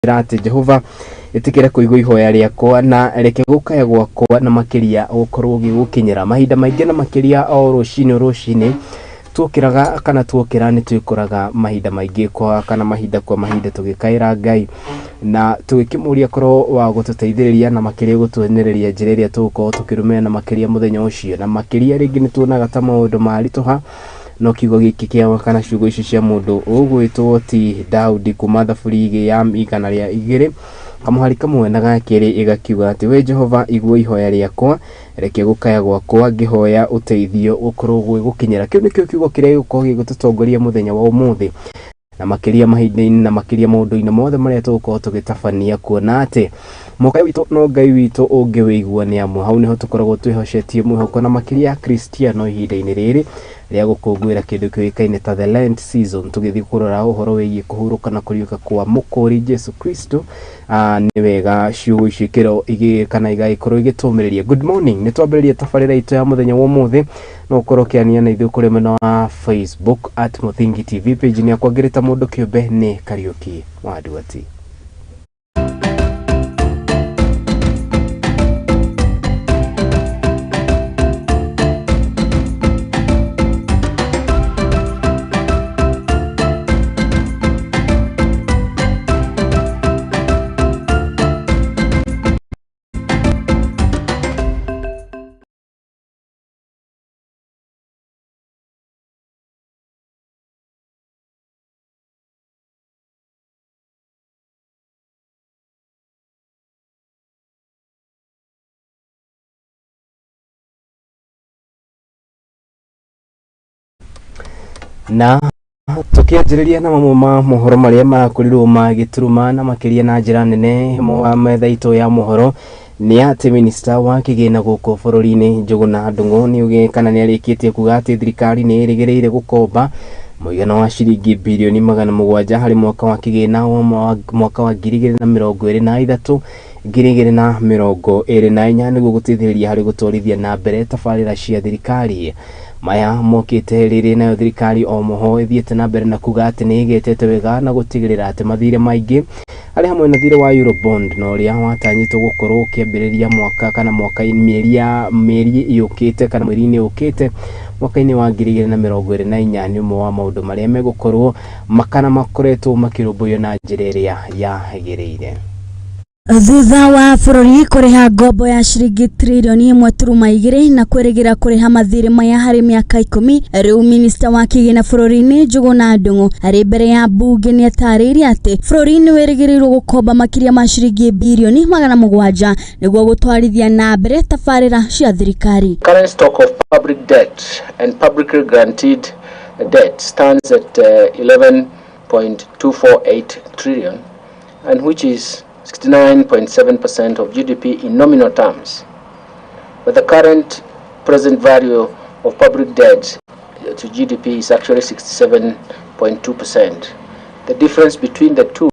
kirate Jehova itikira kuigwa ihoya riakwa na reke gukaya gwakwa na makiria gukorwo gigukinyira mahinda maingi na makiria o rucine tukiraga kana tukira ni twikoraga mahinda maingi kwa kana mahinda kwa mahinda tugikaira Ngai na tugikimuria korwo wa gututeithiriria na makiria gutwenereria njireria tuko tukirumena na makiria muthenya ucio na makiria ringi ni tuonaga ta maundu marituha no kiugo giki kia kana ciugo ici cia mundu ugwitwo ti Daudi kuma thaburi ya igana ria 2 kamuhari kamwe na gakiri igakiuga ati we Jehova igwe ihoya riakwa reke gukaya gwakwa ngihoya uteithio ukorwo gukinyira kiu nikio kiugo kiria giko gigututongoria muthenya wa umuthi na makiria mahinda-ini na makiria maundu-ini mothe maria tuko tugitabania kuona ati mukai witu no Ngai witu ungiwigua ni amu hau niho tukoragwo twihocetie mwihoko na makiria Kristiano ihinda-ini riri ria gukungwira kindu kiwikaine ta the Lent season tugithi kurora uhoro wigie kuhuruka na kuriuka kwa mukuri Jesu Kristo ni wega ciugo icikiro igi kana igaikorwo igitumiriria. Good morning ni twambiriria tabarira itu ya muthenya wa umuthi no ukorokiania na ithu kuri mwena wa Facebook @Muthingi TV page ni akwa ngirita mundu kiumbe ni Kariuki Waduati. Na tukianjiriria na mamwe ma mohoro maria marakorirwo magituruma na makiria na njira nene metha itu ya mohoro ni ati minister wa kigina guko bururi-ini Njuguna Ndung'u ni uge kana ni arikitie kuga ati thirikari ni irigireire gukomba muigana wa ciringi bilioni 700 hari mwaka wa kigina wa mwaka wa 2023 2024 niguo gutithiriria hari gutwarithia na mbere tabarira cia thirikari maya mokite riri nayo thirikari o moho ithiete na mbere na kuga ati ni igetete wega na gutigirira ati mathire maingi ari hamwe na thire wa Eurobond no ria watanyitwo gukorwo kiambiriria mwaka kana mieri yukite kana mweri-ini yukite mwaka-ini wa 2024 ni umwe wa maundu maria megukorwo makana makoretwo makirumbuyo na njira iria yagereire. Thutha wa bururi kuriha ngombo ya ciringi trilioni 1.2 na kwirigira kuriha mathire maya hari miaka 10 riu minister wa kigina bururi-ini Njuguna Ndung'u ari mbere ya bunge ni atariria ati bururi ni wirigirirwo gukomba makiria ma ciringi bilioni 700 niguo gutwarithia na mbere tabarira cia thirikari. Current stock of public debt and publicly guaranteed debt stands at 11.248 trillion and which is 69.7% of GDP in nominal terms, but the current present value of public debt to GDP is actually 67.2%. The difference between the two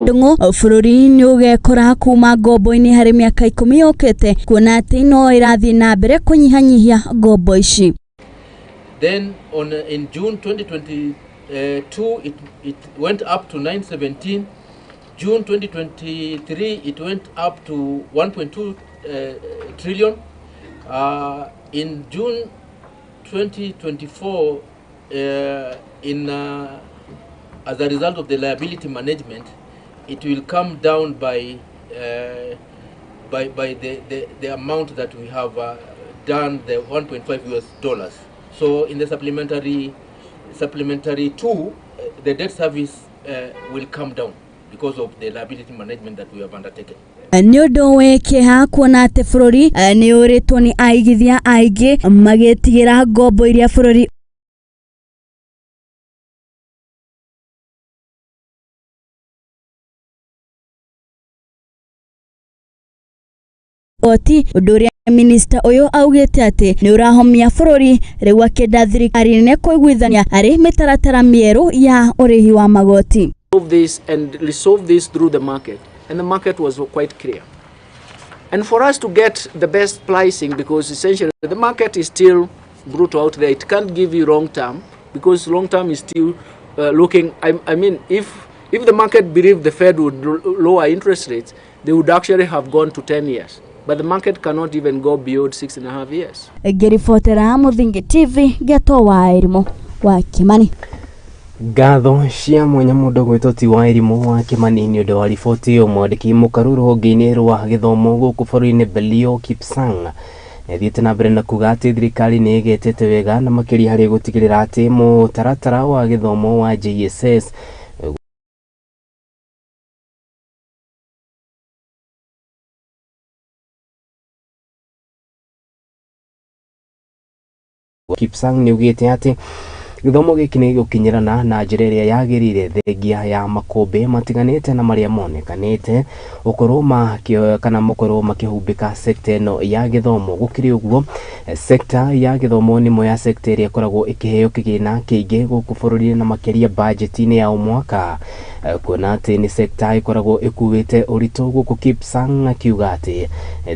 Ndung'u bururi ni ugekora kuma ngombo-ini hari miaka 10 yokete kuona ati no irathi na mbere kunyihanyihia ngombo ici. Then in June 2022 it went up to 917. June 2023 it went up to 1.2 trillion. In June 2024 as a result of the liability management, it will come down by the amount that we have done, the $1.5. So in the supplementary 2, the debt service will come down because of the liability management that we have undertaken. Ni undu wekiha kuona ati bururi ni uritwo ni aigithia aingi magitigira ngombo iria bururi oti uduria minister uyu augite ati ni urahomia bururi riu akenda thirikari ne kuiguithania ari mitaratara mieru ya urihi wa magoti. This and resolve this through the market, and the market was quite clear. And for us to get the best pricing, because essentially the market is still brutal out there, it can't give you long term, because long term is still looking, I mean, if the market believed the Fed would lower interest rates, they would actually have gone to 10 years. But the market cannot even go beyond 6.5 years. Gerifotera Muthingi TV geto wa Irimo wa Kimani. Ngatho cia mwanya mundu gwitoti wa Irimo wa Kimani ni undu wa riboti yo mwandiki mukaruru honge-ini rwa githomo guku bũrũri-inĩ Belio Kipsang thiĩte na mbere na kuga atĩ thirikari nĩ ĩgetete wega na makĩria harĩ gũtigĩrĩra atĩ mũtaratara wa gĩthomo wa JSS Kipsang nĩ ugĩte atĩ gĩthomo gĩkĩ nĩ gĩgũkinyĩrana na njĩra ĩrĩa yagĩrĩire thengia ya makũmbĩ matiganĩte na marĩa monekanĩte ũkorwo kana mũkorwo makĩhumbĩka sekta ĩno ya gĩthomo. Gũkĩrĩ ũguo, sekta ya gĩthomo nĩ ĩmwe ya sekta ĩrĩa ĩkoragwo ĩkĩheo kĩgĩna kĩingĩ gũkũ bũrũri-inĩ na makĩria bajeti-inĩ ya o mwaka, kuona atĩ nĩ sekta ĩkoragwo ĩkuĩte ũritũ. Gũkũ Kipsang akiuga atĩ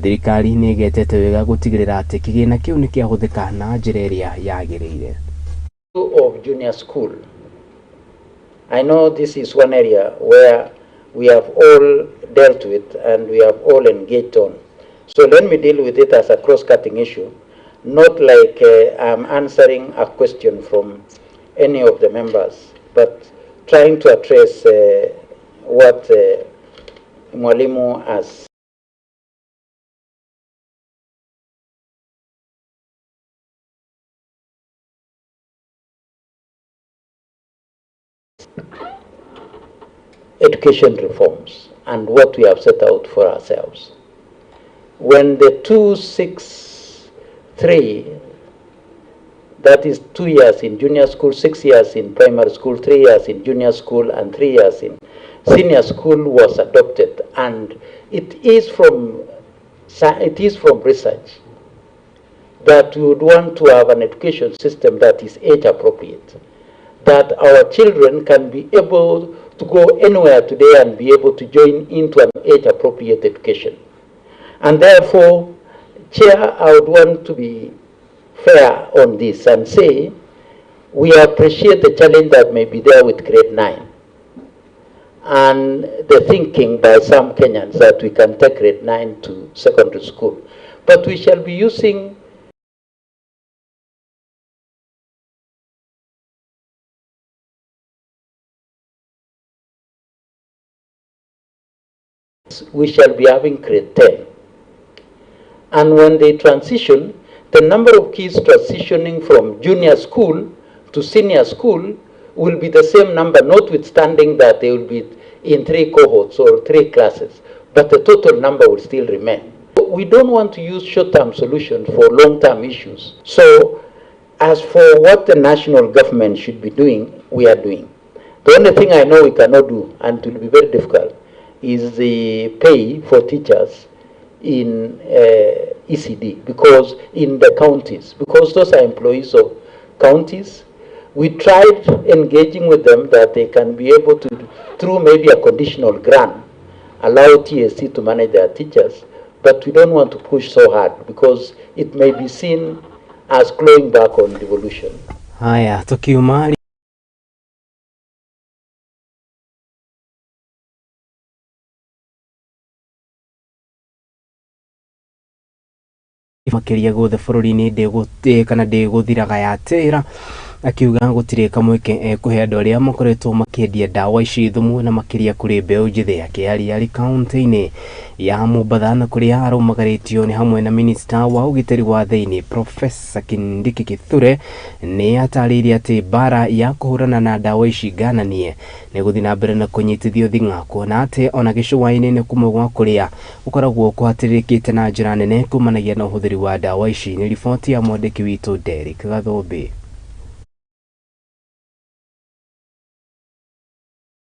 thirikari nĩ ĩgetete wega gũtigĩrĩra atĩ kĩgĩna kĩu nĩ kĩahũthĩka na njĩra ĩrĩa yagĩrĩire. Of junior school. I know this is one area where we have all dealt with and we have all engaged on. So let me deal with it as a cross-cutting issue, not like I'm answering a question from any of the members, but trying to address what Mwalimu has. Education reforms and what we have set out for ourselves. When the 263, that is 2 years in junior school, 6 years in primary school, 3 years in junior school, and 3 years in senior school was adopted, and it is from research that we would want to have an education system that is age appropriate, that our children can be able to go anywhere today and be able to join into an age-appropriate education. And therefore, Chair, I would want to be fair on this and say we appreciate the challenge that may be there with grade 9 and the thinking by some Kenyans that we can take grade 9 to secondary school. But we shall be using we shall be having grade 10. And when they transition, the number of kids transitioning from junior school to senior school will be the same number, notwithstanding that they will be in 3 cohorts or 3 classes, but the total number will still remain. We don't want to use short-term solutions for long-term issues. So as for what the national government should be doing, we are doing. The only thing I know we cannot do, and it will be very difficult, is the pay for teachers in ECD, because in the counties, because those are employees of counties. We tried engaging with them that they can be able to, through maybe a conditional grant, allow TSC to manage their teachers, but we don't want to push so hard because it may be seen as clawing back on devolution. Haya, tukiumari makĩria gũthe bũrũri-inĩ ndĩgũthiraga yatĩra, akiuga gũtirĩ kamweke kũhe andũ arĩa makoretwo makĩendia ndawa ici thumu na makĩria kũrĩ mbeũ njĩthĩ akĩaria kaunti-inĩ ya Mombatha na kũrĩa arũmagarĩtio nĩ hamwe na minista wa ũgitĩri wa thĩinĩ Profesa Kindiki Kithure nĩ atarĩirie atĩ bara ya kũhũrana na ndawa ici ngananie nĩ gũthiĩ na mbere na kũnyitithio thing'a, kuona atĩ ona gĩcũa-inĩ nĩ kũmwe gwa kũrĩa gũkoragwo kũhatĩrĩkĩte na njĩra nene kumanagia na ũhũthĩri wa ndawa ici. Nĩ riboti ya mwandĩki witũ Derek Gathombe.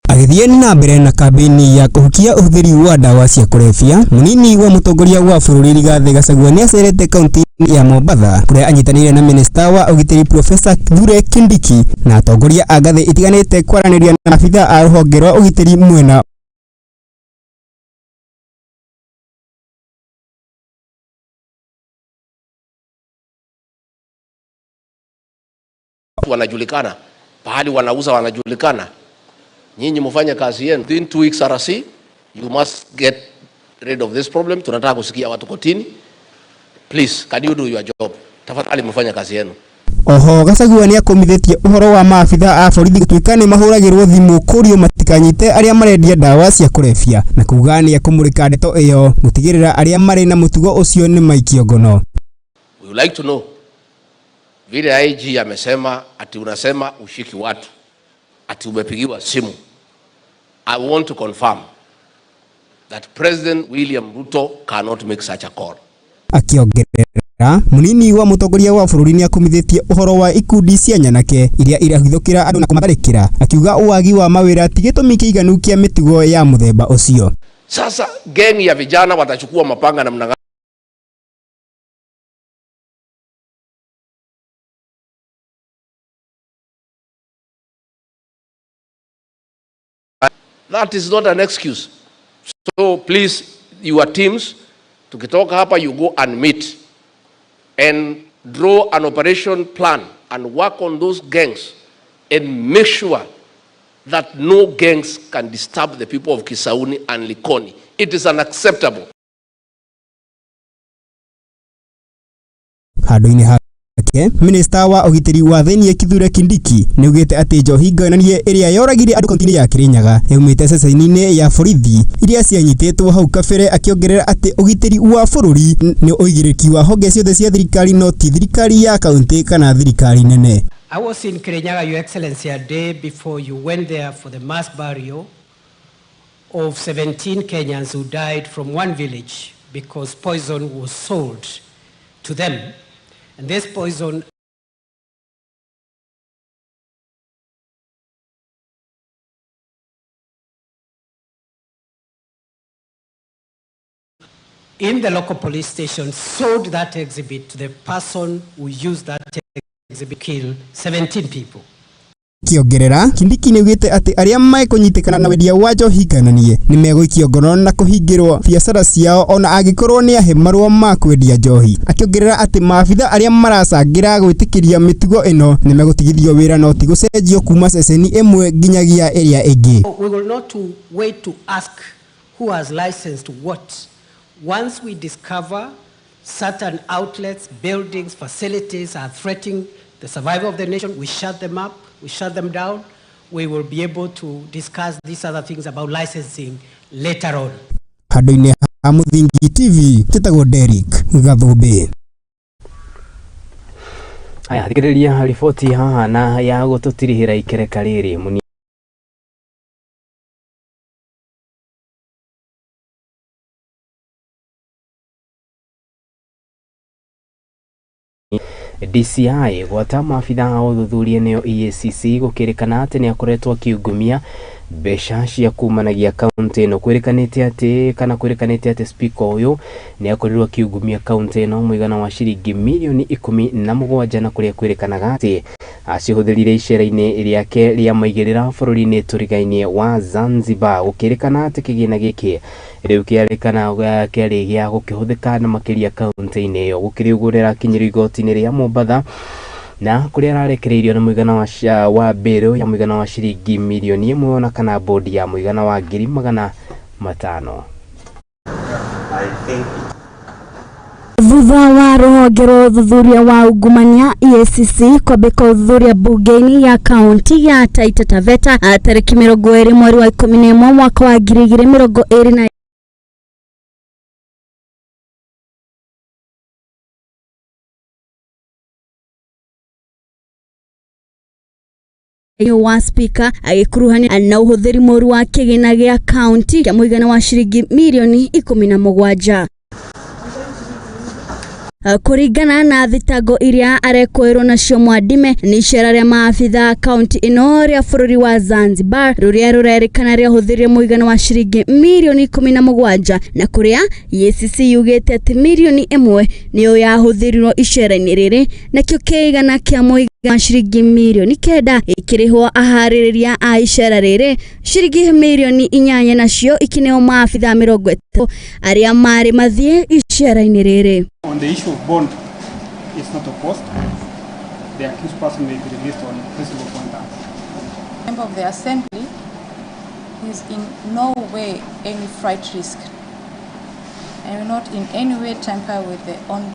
Agĩthiĩ na mbere na kambĩini ya kũhukia ũhũthĩri wa ndawa cia kũrebia, mũnini wa mũtongoria wa bũrũri Rigathĩ Gachagua nĩ acerete kaunti ya Mombatha kũrĩa anyitanĩire na minista wa ũgitĩri Profesa Kithure Kindiki na atongoria a ngathĩ itiganĩte kwaranĩria na abithaa a rũhonge rwa ũgitĩri mwena watu wanajulikana, pahali wanauza wanajulikana. Nyinyi mfanye kazi yenu. Within 2 weeks RC, you must get rid of this problem. Tunataka kusikia watu kotini. Please, can you do your job? Tafadhali mfanye kazi yenu. Oho Gachagua ni akomithetie uhoro wa maabitha a borithi gutwika ni mahuragirwo thimu kurio matikanyite aria marendia dawa cia kurefia na kuga ni akumurika ndeto iyo gutigirira aria mari na mutugo ucio ni maikio ngono. We would like to know, vile IG amesema ati unasema ushiki watu ati umepigiwa simu. I want to confirm that President William Ruto cannot make such a call. Akiongerera munini wa mutongoria wa bururi ni akomithetie uhoro wa ikundi cia nyanake iria irahithukira andu na kumatharikira akiuga uwagi wa mawira tigitumi kiiganu kia mitugo ya muthemba ucio. Sasa gang ya vijana watachukua mapanga na mnanga. That is not an excuse. So please, your teams, tukitoka hapa, you go and meet and draw an operation plan and work on those gangs and make sure that no gangs can disturb the people of Kisauni and Likoni. It is unacceptable. Handu-ini hake Minister wa ugitiri wa thini Kithure Kindiki ni ugite ati njohi ngananie iria yoragire andu kaunti ya Kirinyaga eumite ceceni-ini ya borithi iria cianyitetwo hau kabere, akiongerera ati ugitiri wa bururi ni uigiriki wa honge ciothe cia thirikari no ti thirikari ya kaunti kana thirikari nene. I was in Kirinyaga, Your Excellency, a day before you went there for the mass burial of 17 Kenyans who died from one village because poison was sold to them. And this poison in the local police station sold that exhibit to the person who used that exhibit to kill 17 people. Kiongerera Kindiki ni ugite ati aria mai kunyitikana na wendia wa njohi ngananie ni meguikio ngono na kuhingirwo biacara ciao ona agikorwo ni ahe marua ma kwendia njohi. Akiongerera ati maabitha aria maracangira gwitikiria mitugo ino ni megutigithio wira no tigucenjio kuma ceceni imwe nginyagia area ingi. We will not wait to ask who has licensed what. Once we discover certain outlets, buildings, facilities are threatening the survival of the nation, we shut them up, we shut them down. We will be able to discuss these other things about licensing later on. Handu-ini ha Muthingi TV, titagwo Derek Gathumbi. Aya thikiriria riboti haha na ya gututirihira ikereka riri muni DCI gwata maabitha a uthuthuria neo EACC gukirikana ati ni akoretwo akiungumia besha cia kumanagia kaunti ino. Kwirikanite ati speaker uyu ni akorirwo akiungumia kaunti ino muigana wa ciringi milioni 17 na kuria kwirikanaga ati acihũthĩrire icera-inĩ rĩake rĩa maigĩrĩra bũrũri-inĩ tũrigainie wa Zanzibar. Gũkĩrĩkana atĩ kĩgĩna gĩkĩ rĩu kĩarĩ gĩa gũkĩhũthĩka na makĩria kaunti-inĩ ĩyo. Gũkĩrĩugũrĩra kinyĩrio igoti-inĩ rĩa Mombatha na kũrĩa ararekereirio na mũigana wa mbĩrũ ya mũigana wa ciringi milioni 1 na kana bodi ya mũigana wa 500,000. Thutha wa rũhonge rwa ũthuthuria wa ungumania EACC kwambĩka ũthuthuria bunge-inĩ ya kaunti ya Taita Taveta tarĩki 20 mweri wa 11 mwaka wa 2020 wa speaker agikuruhania na ũhũthĩri mũru wa kĩgĩna gĩa kaunti kĩa mũigana wa ciringi milioni 17. Kuringana na thitango iria arekoerwo nacio Mwadime ni icera rĩa maabitha kaunti ino rĩa bũrũri wa Zanzibar rũrĩa rũrerĩkana rĩahũthĩrire mũigana wa ciringi milioni 17 na kũrĩa EACC yugĩte atĩ milioni 1 nĩyo yahũthĩrirwo icera-inĩ rĩrĩ nakĩo kĩigana kĩa mũigana wa ciringi milioni 9 ikĩrĩhwo aharĩrĩria a icera rĩrĩ. Ciringi milioni 8 nacio ikineo maabitha 30 arĩa marĩ mathiĩ icera-inĩ rĩrĩ. On the issue of bond, it's not opposed. the accused person may be released on reasonable bond. Member of the Assembly is in no way any flight risk. I will not in any way tamper with the ongoing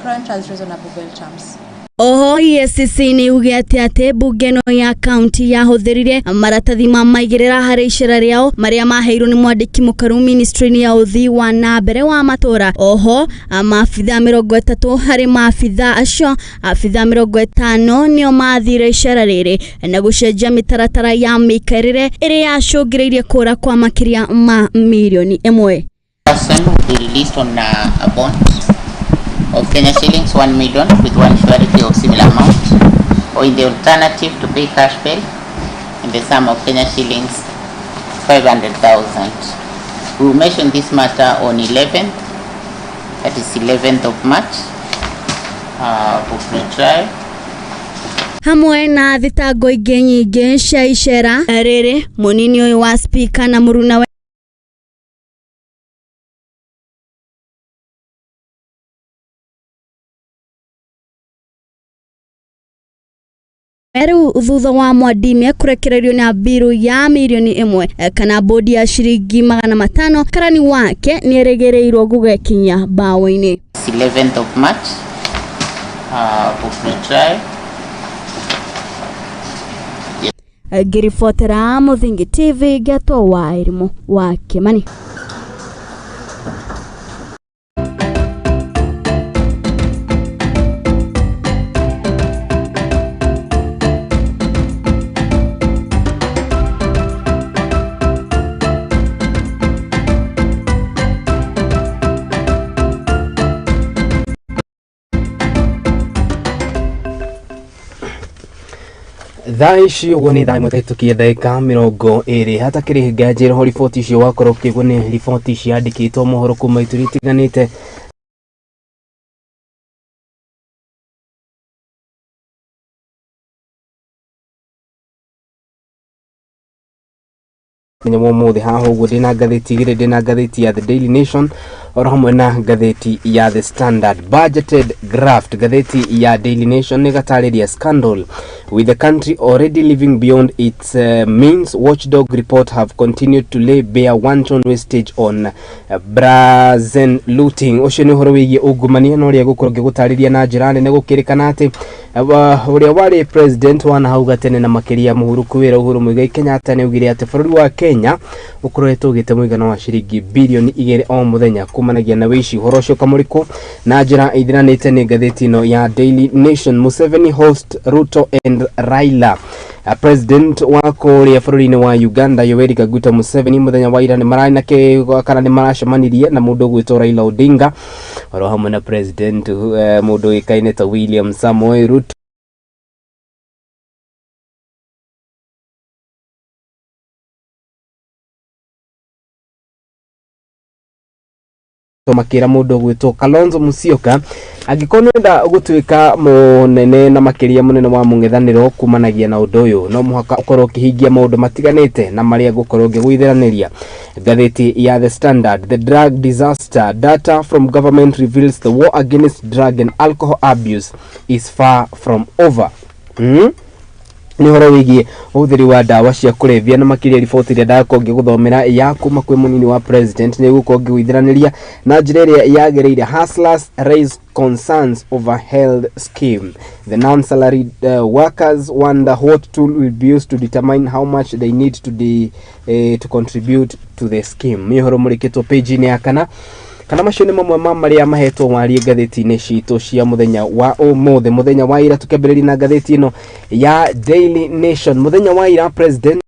grant as reasonable bail terms. Oho EACC ni ugete ate mbunge no ya county yahuthirire maratathi ma maigirira hari icera riao maria maheirwo ni mwandiki mukaru ministry ya uthii wa nambere wa matora. Oho maafitha 30 hari maafitha acio afitha 50 nio mathire icera riri na gucenjia mitaratara ya mikarire iri yacungireirie kura kwa makiria ma milioni 1. Person will be released on a bond of Kenya shillings 1 million with one surety of similar amount, or in the alternative to pay cash bail in the sum of Kenya shillings 500,000. We will mention this matter on 11th, that is 11th of March, for pre-trial. Hamwe na thitango ingĩ nyingĩ cia icera rĩrĩ munini ũyũ wa speaker na mũruna Eru thutha wa Mwadimia kurekererio na biru ya milioni 1 kana bodi ya shiringi 500 karani wake ni eregereirwo gugekinya bawo-ini. 11th of March for pre-trial. Girifotera Muthingi TV Gato wa Irimo wa Kimani. Thaishi ugoni thai mutetukie dakika 20 hata kiri gajero ho ripoti icio wakorwo kigwo ni ripoti ciandikitwo mohoro kuma ituri tiganite Nyamo mothe haho uguo ndina ngatheti igire ndina ngatheti ya The Daily Nation oro hamwe na ngatheti ya The Standard. Budgeted graft. Ngatheti ya Daily Nation ni gatariria scandal with the country already living beyond its means. Watchdog report have continued to lay bare wanton wastage on brazen looting. Ucio ni horo wigie ugumania no ria gukorwo ngigutariria na njira nene gukirikana ati uria wari president wana hau gatene na makiria Muhuru Kuwira Uhuru Muigai Kenyatta ni ugire ati bururi wa Kenya ukoretwo ugite muigana wa shiringi bilioni 2 o muthenya kumanagia na wici horo ucio kamuriku na njira ithiranite ni ngatheti no ya Daily Nation. Museveni host Ruto and Raila. President wa Korea bururi-ini wa Uganda Yoweri Kaguta Museveni muthenya wa ira ni marana ke kana ni maracemanirie na mundu gwitwo Raila Odinga oro hamwe na president mundu ikaine ta William Samoei Ruto makira mundu gwitwo Kalonzo Musyoka agikonenda gutwika munene na makiria munene wa mung'ethaniro kumanagia na undu uyu no muhaka ukorwo kihingia maundu matiganite na maria gukorwo ngiguitheraniria. Ngatheti ya The Standard. The drug disaster. Data from government reveals the war against drug and alcohol abuse is far from over. Ni horo wigie uthiri wa dawa cia kulevya na makiria ripoti ria ndakonge guthomera ya kuma kwi munini wa president ni gukonge guitheraniria na njira iria yagereire. Hustlers raise concerns over health scheme. The non-salaried workers wonder what tool will be used to determine how much they need to contribute to the scheme. Mihoro murikitwo page ni yakana kana macio ni mamwe ma maria mahetwo wari ngatheti-ini citu cia muthenya wa umuthe. Muthenya wa ira tukambiriria na ngatheti ino ya Daily Nation. Muthenya wa ira president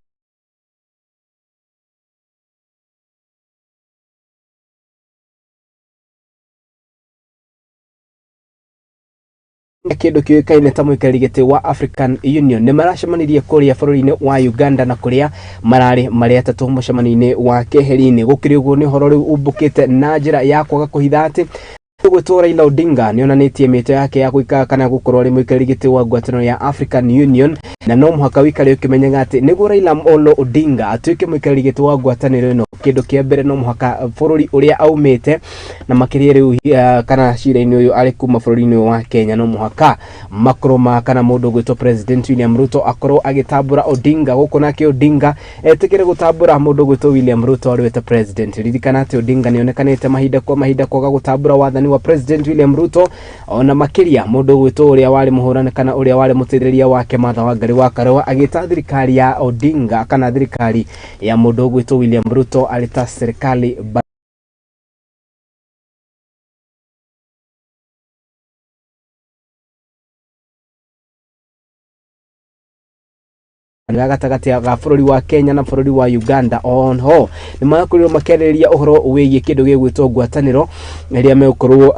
kindu kiukaine ta muikarigite wa African Union ni maracemanirie kuria bururi-ini wa Uganda na kuria marari maria atatu mucemani-ini wa keheri-ini gukiri uguo ni horo riu umbukite na njira ya kwaga kuhitha ati gwitwo Raila Odinga nionanetie mito yake ya guika kana gukorwo ari muikariri giti wa ngwataniro ya African Union na no muhaka wikare ukimenyaga ati niguo Raila Odinga atuike muikariri giti wa ngwataniro ino kindu kia mbere no muhaka bururi uria aumite na makiria riu kana shira-ini uyu ari kuma bururi-ini wa Kenya no muhaka makroma kana mundu gwitwo President William Ruto akorwo agitambura Odinga guku nake Odinga etikire gutambura mundu gwitwo William Ruto ari weta president. Ririkana ati Odinga nionekanite mahinda kwa mahinda kwaga gutambura wathani wa President William Ruto ona makiria mundu gwitwo uria wari muhurana kana uria wari mutithiriria wake Martha Wangari wa Karua agita thirikari ya Odinga kana thirikari ya mundu gwitwo William Ruto alita serikali gatagati ya bururi wa Kenya na bururi wa Uganda onho ni makuriro makereria uhoro wigie kindu gigwitwo ngwataniro iria megukorwo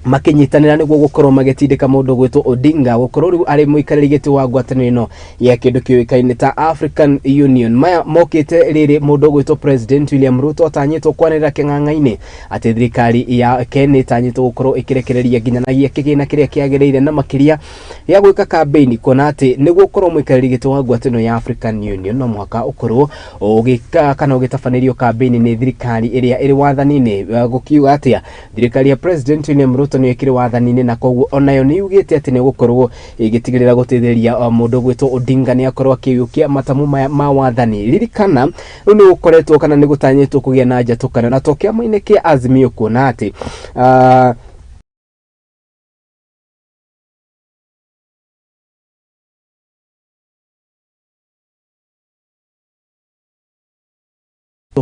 makinyitanira niguo gukorwo magitindika mundu gwitwo Odinga gukorwo riu ari muikariri giti wa ngwataniro ino ya kindu kiuikaine ta African Union. Maya mokite riri mundu gwitwo President William Ruto atanyitwo kwanira king'ang'a-ini ati thirikari ya Kenya itanyitwo gukorwo ikirekereria ginyanagia kigina kiria kiagiriire na makiria ya gwika campaign kuona ati niguo gukorwo muikariri giti wa ngwataniro ya African Union no mwaka ukorwo ugika kana ugitafanirio campaign ni thirikari iria iri wathani-ini gukiuga atia thirikari ya President William Ruto ni ikiri wathani-ini na koguo onayo ni yugite ati ni gukorwo igitigirira gutithiriria mundu gwitwo Odinga ni akorwo akiyukia matamu ma wathani. Ririkana ni gukoretwo kana ni gutanyitwo kugia na njatukano na tokia maine kia Azimio kuona ati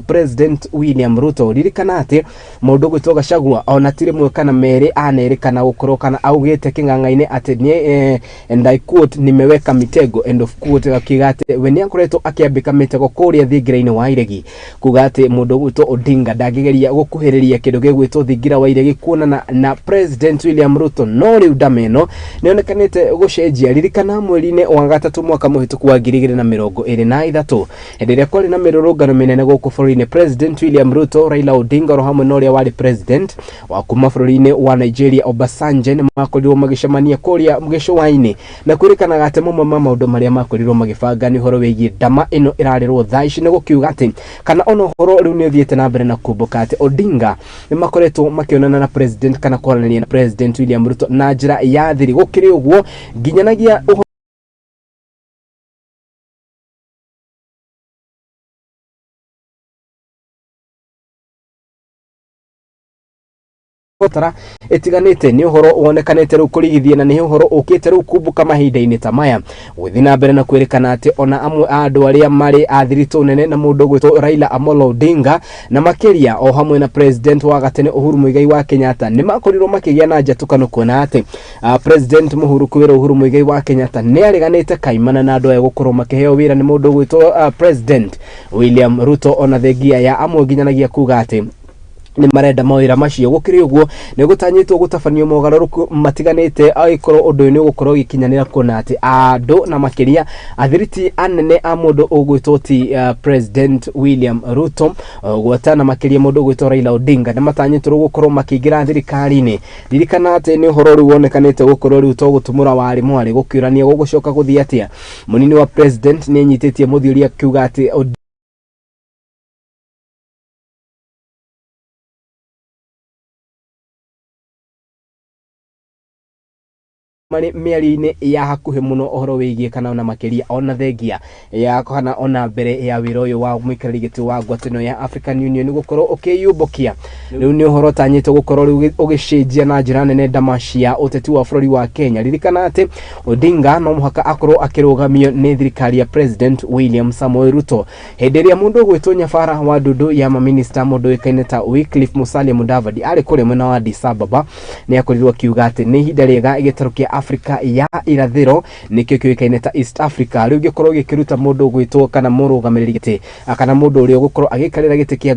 President William Ruto. Ririkana ati mundu gwitwo Gachagua ona tire mwe kana meri anerikana gukorwo kana augite king'ang'a-ini ati ni and I quote nimeweka mitego end of quote akiga ati we ni akoretwo akiambika mitego kuria thingira-ini wa iregi kuga ati mundu gwitwo Odinga ndagigeria gukuhiriria kindu gigwitwo thingira wa iregi kuonana na President William Ruto no riu ndameno nionekanite gucenjia. Ririkana mweri-ini wa gatatu mwaka muhituku wa 2023 hendiria kwari na mirurungano minene guku bururi-ini President William Ruto, Raila Odinga hamwe na uria wari president wa kuma bururi-ini wa Nigeria Obasanjo ni makorirwo magicemania kuria mgisho-waini na kwirikanaga ati mamwe ma maundu maria makorirwo magibanga ni horo wigie ndama ino irarirwo thaici ni gukiuga ati kana ono horo riu ni uthiete na mbere na kumbuka ati Odinga ni makoretwo makionana na president kana kwaranĩria na President William Ruto na njira ya thiri gukiri uguo ginyanagia kotara etiganite ni uhoro wonekanite ru kurigithia na ni uhoro ukite ru kumbuka mahinda-ini ta maya gwithina mbere na kwirikana ati ona amwe andu aria mari athirito nene na mundu gwitwo Raila Amolo Odinga na makiria o hamwe na president wa gatene Uhuru Muigai wa Kenyatta ni makorirwo makigia na njatukano kuona ati president Uhuru Muigai wa Kenyatta ni ariganite kaimana na andu aya gukorwo makiheo wira ni mundu gwitwo president William Ruto ona thengia ya amwe ginyanagia kuga ati ni marenda mawira macio gukiri uguo ni gutanyitwo gutafanio mogaruruku matiganite aikorwo undu ni gukorwo gikinyanira kuona ati andu na makiria athiriti anene a mundu ugwitwo ti President William Ruto gwatana makiria mundu ugwitwo Raila Odinga ni matanyitwo gukorwo makigira thirikari-ini. Ririkana ati ni uhoro ru wonekanite gukorwo ru to gutumura wari mwari gukiurania gugucoka guthia atia munini wa president ni nyititie muthiuri akiuga ati mari miari-ini ya hakuhe muno ohoro wigie kana ona makiria ona thengia ya kana ona mbere ya wira uyu wa muikariri giti wa ngwataniro ya African Union gukorwo ukiyumbukia riu ni uhoro tanyite gukorwo riu ugicenjia na njira nene ndamacia uteti wa bururi wa Kenya. Ririkana ati Odinga no muhaka akorwo akirugamio ni thirikari ya President William Samoei Ruto henderia mundu gwitwo nyabara wa ndudu ya maminista mundu wikaine ta Wycliffe Musalia Mudavadi ari kuri mwena wa Addis Ababa ni akorirwo kiuga ati ni hinda riega igitarukia Afrika ya irathiro nikyo kiukaine ta East Africa riu gikorwo gikiruta mundu gwitwo kana murugamiriri giti kana mundu uri gukorwo agikarira giti kia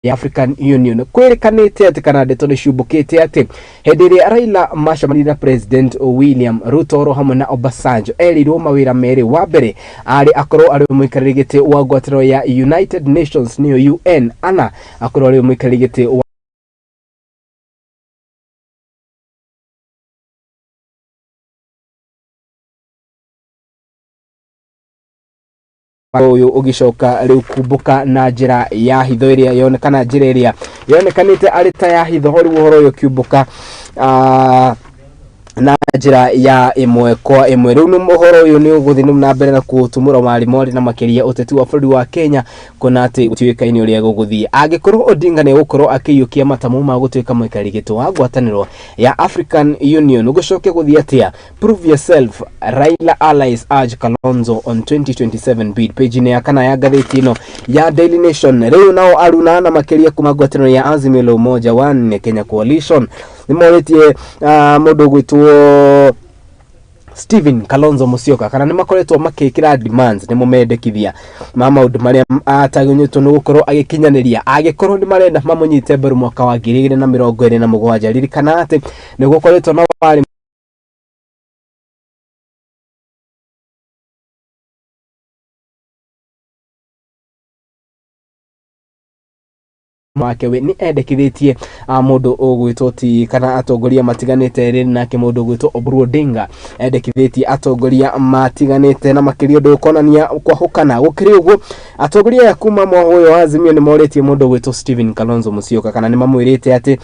ya African Union. Kwirikanite ati kana ndeto ni ciumbukite ati hendiria Raila macamanire na President William Ruto hamwe na Obasanjo erirwo mawira meri wa mbere ari akorwo ari muikariri giti wa ngwataniro ya United Nations niyo UN ana akorwo ari muikariri giti uyu ugicoka riu kumbuka na njira ya hitho iria yonekana njira iria yonekanite ari ta ya hitho hori uhoro uyu kumbuka na njira ya imwe kwa imwe. Riu ni muhoro uyu ni uguthi na mbere na kutumura mari na makiria uteti wa bũrũri wa Kenya kuna ati gutiwikaini uria guguthii agikorwo Odinga ne gukorwo akiyukia matamu ma gutwika mwikari gitu wa ngwataniro ya African Union ugucoke guthii atia. Prove yourself, Raila allies urge Kalonzo on 2027 bid. Page ne yakana ya gatheti ino ya Daily Nation. Riu nao aruna na makiria kuma ngwataniro ya Azimio la Umoja One Kenya Coalition nimoretie mundu gwitwo Stephen Kalonzo Musyoka kana nimakoretwo makikira demands nimumendekithia maundu maria atagunyitwo ni gukorwo agikinyaniria agikorwo ni marenda mamunyite mbaru mwaka wa 2027 ririkana ati ni gukoretwo na wari makewe ni endekithitie mundu ugwitwo ti kana atongoria matiganite ri nake mundu ugwitwo Oburu Odinga endekithitie atongoria matiganite na makirio ndukonania kwa hukana gukiri uguo atongoria ya kuma mwahoyo Azimio ni moretie mundu ugwitwo Stephen Kalonzo Musyoka kana ni mamwirite ati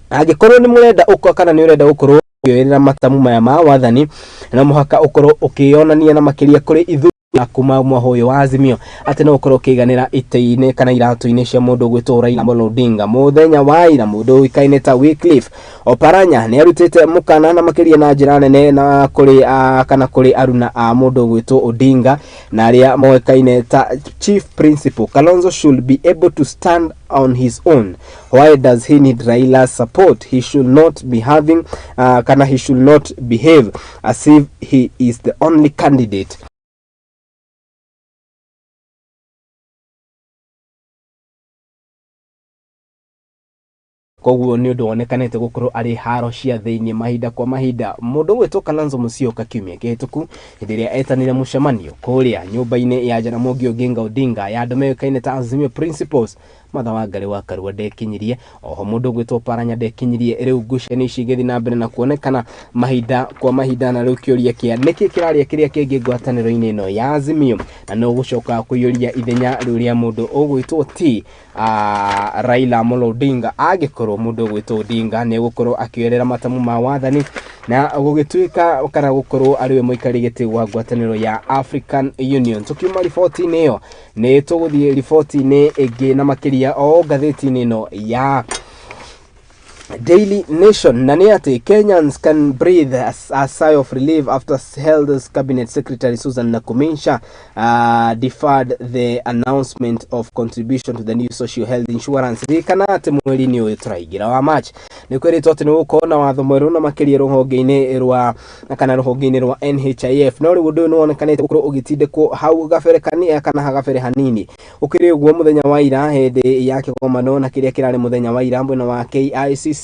agikorwo ni murenda uko kana ni urenda ukorwo yoerera matamu maya ma wathani na muhaka ukorwo ukionania na makiria kuri ithu kuma mwahoyo wa Azimio ati no ukorwo kiganira ite-ine kana iratu-ine cia mundu gwitwo Raila Odinga muthenya wa ira mundu ikaine ta Wycliffe Oparanya ni arutite mukana na makiria na njira nene na kuri kana kuri aruna a mundu gwitwo Odinga na aria moikaine ta chief principal. Kalonzo should be able to stand on his own. Why does he need Raila's support? He should not be having he should not behave as if he is the only candidate. Koguo ni undu wonekanete gukorwo ari haro cia thiini mahinda kwa mahinda. Mundu wetwo Kalonzo Musyoka kiumia kihituku ndiria etanire mucemanio kuria nyumba-ini ya Jaramogi Oginga Odinga ya andu mekaine ta Azimio Principles matha wa ngari wa Karua ndekinyirie oho mundu gwitwo Paranya ndekinyirie riu ngucanio ici igithi na mbere na kuonekana mahinda kwa mahinda na riu kiuria kia niki kiraria kiria kingi ngwataniro-ini ino ya Azimio na no gucoka kuyuria ithenya riria mundu ugwitwo ti Raila Odinga agikorwo mundu ugwitwo Odinga ne gukorwo akioerera matamu ma wathani na gugituika kana gukorwo ariwe muikari giti wa ngwataniro ya African Union. Tukiuma riboti-ini iyo ni tuguthie riboti-ini ingi na makiria o gatheti-ini ino ya Daily Nation na ni ati Kenyans can breathe a sigh of relief after Health Cabinet Secretary Susan Nakuminsha deferred the announcement of contribution to the new social health insurance. Rikana ati mweri ni utraigira wa March ni kweritwo ati ni gukona watho mweru na makiria ruhonge-ini rwa kana ruhonge-ini rwa NHIF no riu ndu wonekanite gukorwo ugitindikwo hau gabere kana hagabere hanini ukiri uguo muthenya wa ira hindi ya kigomano na kiria kirari muthenya wa ira mbona wa KICC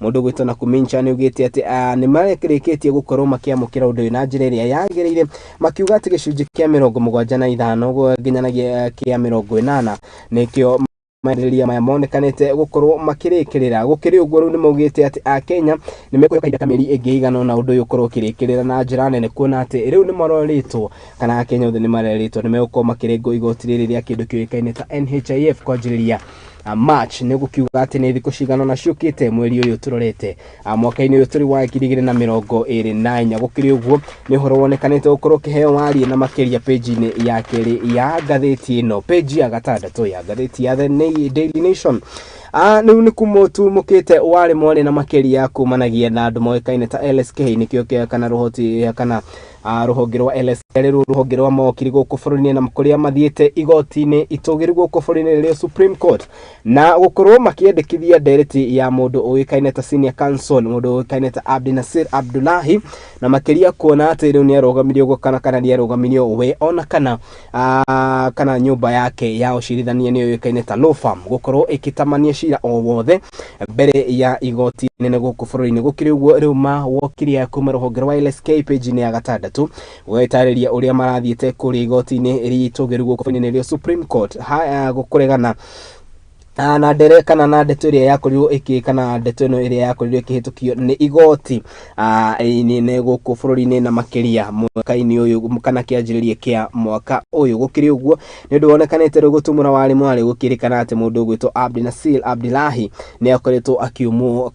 mundu gwitwo Nakuminsha ni ugite ati ni marekirikitie gukorwo makiamukira undu na njira iria yagirire makiuga ati gicunji kia 75 nginyanagia kia 80 nikio maendelea maya monekanete gukorwo makirikirira gukiri uguo riu ni maugite ati a Kenya ni mekuya kahinda kameri ingiigana na undu uyu ukorwo kirikirira na njira nene kuona ati riu ni maroritwo kana Kenya othe ni maroritwo ni megukorwo makirengo igoti riri ria kindu kiuikaine ta NHIF kwanjiriria March ni gukiuga ati ni thiku cigana na ciukite mweri uyu turorete mwaka-ini uyu turi wa 2024 gukiri uguo ni horo wonekanete gukorwo kiheo wari na makiria page-ini ya keri ya gatheti ino page ya gatandatu ya gatheti ya The Daily Nation. Ni kumotu mukite wale mwale na makiria kumanagia na andu moikaine ta LSK nikio kia kana ruhoti kana ruhonge rwa LSK ruhonge rwa mokiri guku bururi-ini na kuria mathiete igoti-ini itugiri guku bururi-ini ria Supreme Court na gukorwo makiendekithia ndereti ya mundu uikaine ta senior counsel mundu uikaine ta Abdinasir Abdullahi na makiria kuona ati riu ni arugamirio kana ni arugamirio we ona kana nyumba yake ya ucirithania ni uikaine ta law firm gukorwo ikitamania cira o wothe mbere ya igoti nene guku bururi-ini gukiri uguo riu wokiria kuma ruhonge rwa LSK page-ini ya gatandatu gwetariria uria marathiete kuri igoti-ini ritugiri guku bururi-ini ria Supreme Court gukuregana na ndere kana na ndeto iria yakorirwo kana ndeto ino iria yakorirwo ikihitukio ni igoti ni guku bururi-ini na makiria mwaka-ini uyu kana kianjiririe kia mwaka uyu gukiri uguo ni undu wonekanite gutumura wari mwari gukirikana ati mundu gwitwo Abdinasir Abdullahi ni akoretwo akiumwo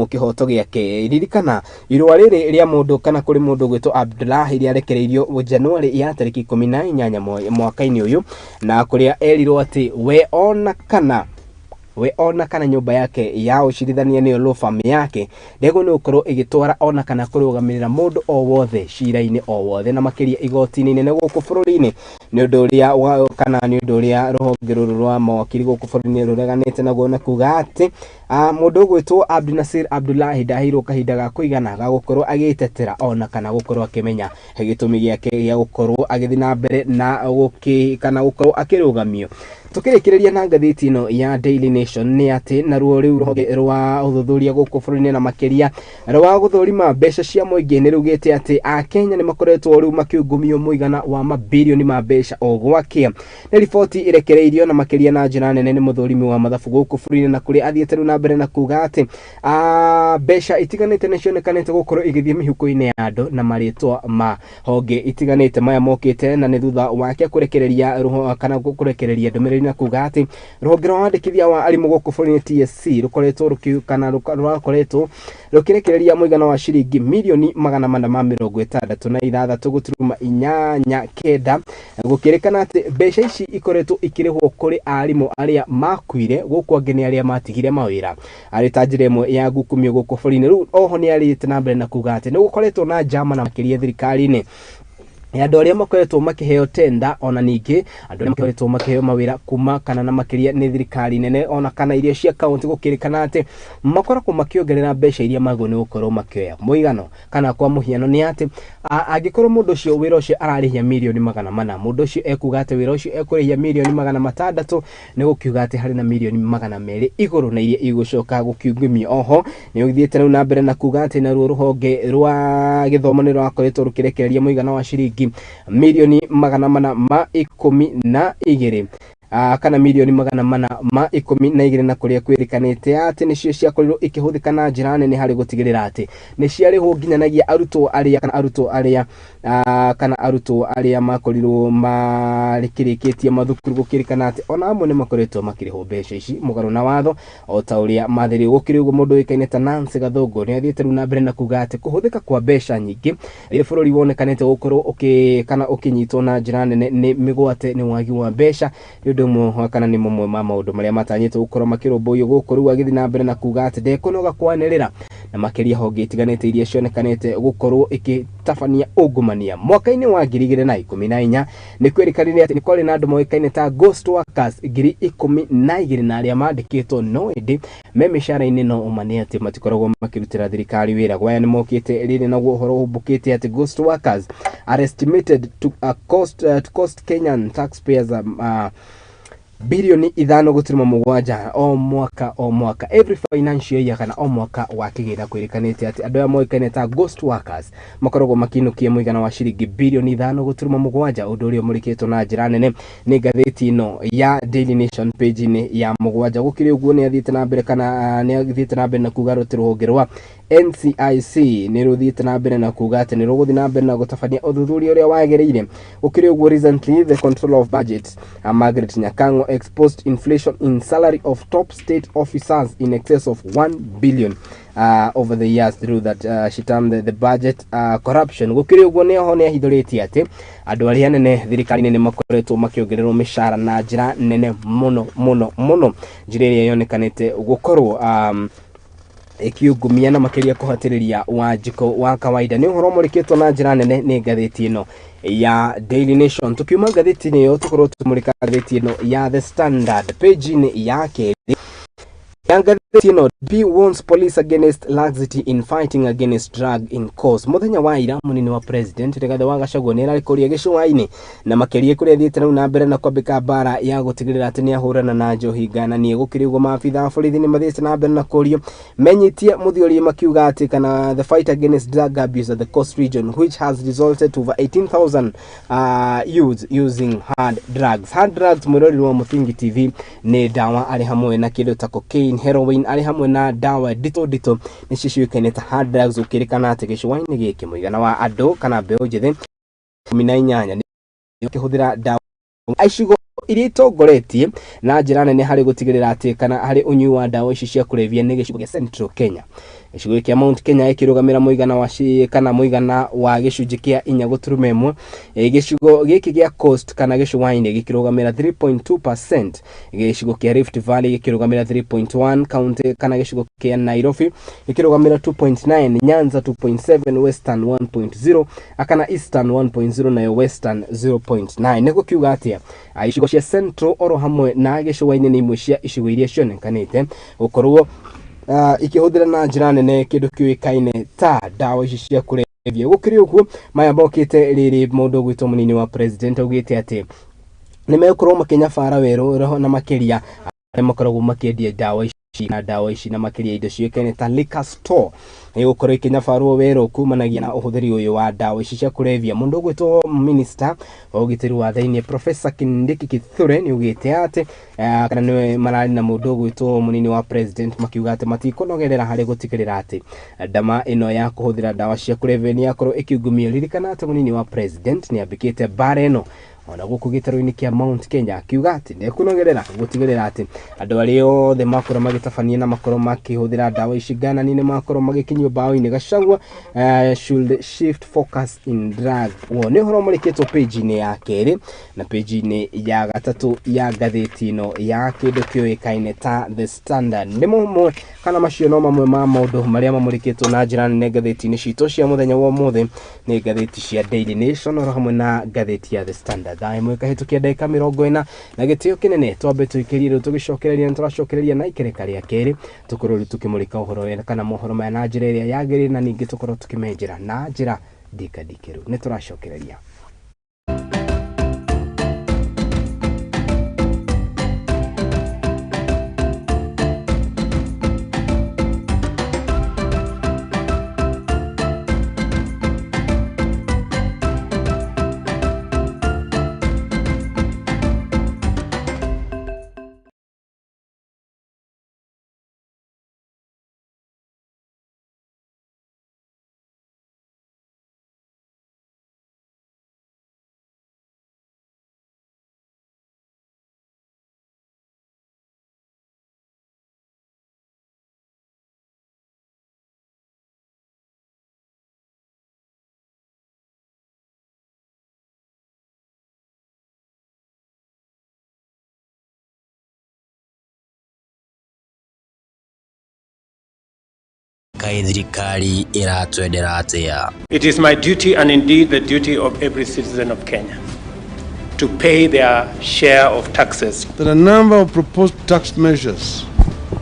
kihoto giake ririkana irua riri ria mundu kana kuri mundu gwitwo Abdullahi ria rekereirio Januari ya tariki 18 mwaka-ini uyu na kuria erirwo ati we ona kana nyumba yake ya ucirithania niyo law firm yake ndego ni ukorwo igitwara ona kana kurugamirira mundu o wothe cira-ini o wothe na makiria igoti-ini nene guku bururi-ini ni undu uria kana ni undu uria ruhonge ruru rwa mawakiri guku bururi-ini rureganite naguo na kuga ati mundu gwitwo Abdinasir Abdullahi ndahirwo kahinda ga kuigana ga gukorwo agitetera ona kana gukorwo akimenya gitumi giake gia gukorwo agithi na mbere na kana gukorwo akirugamio. Tukirikireria na ngathiti ino ya Daily Nation ni ati naruo riu ruhonge rwa uthuthuria guku bururi-ini na makiria rwa guthurima mbeca cia muingi ni rugite ati Kenya ni makoretwo riu makiungumio muigana wa mabilioni ma mbeca o gwakia. Ni riboti irekereirio na makiria na njira nene ni muthurimi wa mathabu guku bururi-ini na kuri athiete riu na mbere na kuga ati mbeca itiganite ni cionekanite gukorwo igithie mihuko-ini ya andu na maritwa ma honge itiganite maya mokite na ni thutha wake kurekereria kana kurekereria ndumiriri na kuga ati ruhonge rwa wandikithia wa arimu guku bururi-ini TSC rukoretwo rukoretwo rukirekereria muigana wa ciringi milioni 466 guturuma 89 gukirikana ati mbeca ici ikoretwo ikirihwo kuri arimu aria makuire guku angeni aria matigire mawira ari tanjira imwe ya gukumio guku bururi-ini riu oho ni arite na mbere na kuga ati ni gukoretwo na njama na makiria thirikari-ini andu aria makoretwo makiheo tenda ona ningi andu aria makoretwo makiheo mawira kuma kana na makiria ni thirikari nene ona kana iria cia county gukirikana ati makoragwo makiongerera mbeca iria magwo ni gukorwo makioya muigano kana kwa muhiano ni ati angikorwo mundu ucio wira ucio ararihia milioni 400 mundu ucio ekuga ati wira ucio ekurihia milioni 600 ni gukiuga ati hari na milioni 200 iguru na iria igucoka gukiungumia. Oho ni ugithiete riu na mbere na kuga ati na ruo ruhonge rwa githomo ni rwakoretwo rukirekereria muigana wa ciringi milioni 412 kana milioni 412 na kuria kwirikanite ati nicio ciakorirwo ikihuthika na njira nene hari gutigirira ati ni ciarihwo nginyanagia arutwo aria makorirwo marikirikitie mathukuru gukirikana ati ona amwe ni makoretwo makirihwo mbeca ici mugaru na watho o ta uria mathiri gukiri uguo mundu wikaine ta Nancy Gathungu ni athiete riu na mbere na kuga ati kuhuthika kwa mbeca nyingi ri bururi wonekanite gukorwo ukinyitwo na njira nene ni migwate ni wagi wa mbeca ndumo kana ni mumwe ma maundu maria matanyitwo gukorwo makirumbuyo guku riu agithi na mbere na kuga ati ndekunoga kwanirira na makiria honge itiganite iria cionekanite gukorwo ikitabania ungumania mwaka-ini wa 2014 ni kwirikanire ati ni kwari na andu moikaine ta ghost workers 12 na aria mandikitwo no indi me mishara-ini no umane ati matikoragwo makirutira thirikari wira gwaya ni mokite riri na guhoro hubukite ati ghost workers are estimated to cost Kenyan taxpayers bilioni 5.7 o mwaka every financial year kana o mwaka wa kigina kwirikanite ati andu aya moikaine ta ghost workers makoragwo makinukia muigana wa ciringi bilioni 5.7 undu uria murikitwo na njira nene ni ngathiti ino ya Daily Nation page-ini ya 7 gukiri uguo ni athiite na mbere kana ni athiite na mbere na kuga ruti ruhonge rwa NCIC ni ruthiite na mbere na kuga ati ni ruguthi na mbere na gutabania uthuthuria uria wagereire ukiri uguo recently the controller of budget Margaret Nyakango exposed inflation in salary of top state officers in excess of 1 billion over the years through that she termed the budget corruption. Gukiri uguo ni ho ni ahithuritie ati andu aria nene thirikari-ini ni makoretwo makiongererwo mishara na njira nene muno njira iria yonekanite gukorwo ikiungumia na makiria kuhatiriria wanjiko wa kawaida ni uhoro murikitwo na njira nene ni ngathiti ino ya Daily Nation. Tukiuma ngathiti-ini yo tukorwo tumurika ngathiti ino ya The Standard page-ini yake ya B warns police against laxity in fighting against drug in cause. Muthenya wa ira munini wa president Rigathi wa Gachagua ni ararikoria gicuwaini na makirie kuria thiete na mbere na kwambika bara ya gutigirira ati ni ahurana na njohi ngana ni gukirigwo maabitha a borithi ni mathiete na mbere na kurio menyitie muthiori makiuga ati kana the fight against drug abuse at the coast region which has resulted to over 18,000 youths using hard drugs. Hard drugs mwirori wa Muthingi TV ni dawa ari hamwe na kindu ta cocaine, heroin ari hamwe na dawa dito ni ciciukaine ta hard drugs ukirikana ati gicuwaini giki muigana wa andu kana mbeu njithi 18 ni kihuthira dawa aicigo iria itongoretie na njira nene hari gutigirira ati kana hari unyui wa dawa ici cia kulevya ni gicigo gia Central Kenya. Gicigo kia Mount Kenya ikirugamira muigana wa kana muigana wa gicunji kia 4.1 gicigo giki gia Coast kana gicuwaini gikirugamira 3.2%, gicigo kia Rift Valley gikirugamira 3.1, county kana gicigo kia Nairobi gikirugamira 2.9, Nyanza 2.7, Western 1.0 akana Eastern 1.0 na Western 0.9. Neko kiuga atia icigo cia Central oro hamwe na gicuwaini ni imwe cia icigo iria cionekanite gukorwo ikihuthira na njira nene kindu kiuikaine ta dawa ici cia kulevya. Gukiri uguo maya mokite riri mundu gwitwo munini wa president ugite ati ni mekorwo makenya fara weru roho na makiria makoragwo makiendia dawa ici na makiria indo ciuikaine ta liquor store gukoro ikenya faru weru kumanagia na uhuthiri uyu wa dawa ici cia kulevya. Mundu gwitwo minister ugitiri wa thainie Professor Kindiki Kithure ni ugite ati kana ni marari na mundu gwitwo munini wa president makiuga ati matikonogerera hari gutikirira ati ndama ino ya kuhuthira dawa cia kulevya ni yakorwo ikiungumio. Ririkana ati munini wa president ni ambikite bara ino ona guku gitaro-ini kia Mount Kenya akiuga ati ndekunogerera gutigirira ati andu ari othe makoro magitabania na makoro makihuthira dawa ici ngana nini makoro magikinyio bao-ini. Gachagua should shift focus in drug. Ni horo murikitwo page-ini ya keri na page-ini ya gatatu ya gatheti ino ya kindu kiuikaine ta The Standard. Ni mumwe kana macio no mamwe ma maundu maria mamurikitwo na njira nene gatheti-ini citu cia muthenya wa muthe ni gatheti cia Daily Nation oro hamwe na gatheti ya The Standard. Dai mweka hitukia dakika 40 na gitio kinene twambe tuikirie ru tugicokereria turacokereria na ikereka ria keri tukorwo tukimurika uhoro wena kana mohoro maya na njira iria yagiri na ningi tukorwo tukimenjera na njira dikadikiru ni turacokereria. It is my duty and indeed the duty of every citizen of Kenya to pay their share of taxes. There are a number of proposed tax measures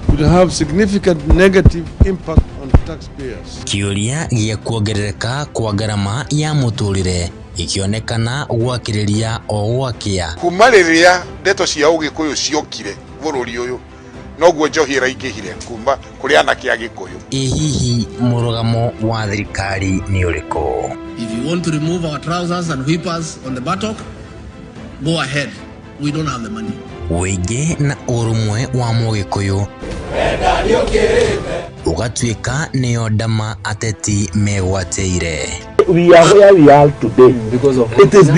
which have significant negative impact on taxpayers. Kiuria gia kuongerereka kwa garama ya muturire ikionekana gwakiriria o gwakia kumariria ndeto cia ugikuyu ciokire bururi uyu noguo njohira ingihire kuma kuri anake a Gikuyu. Hihi murugamo wa thirikari ni uriko? If you want to remove our trousers and whippers on the buttock, go ahead. We don't have the money. Wege na urumwe wa Mugikuyu ugatuika niyo ndama ateti megwateire. We are where we are today because of it is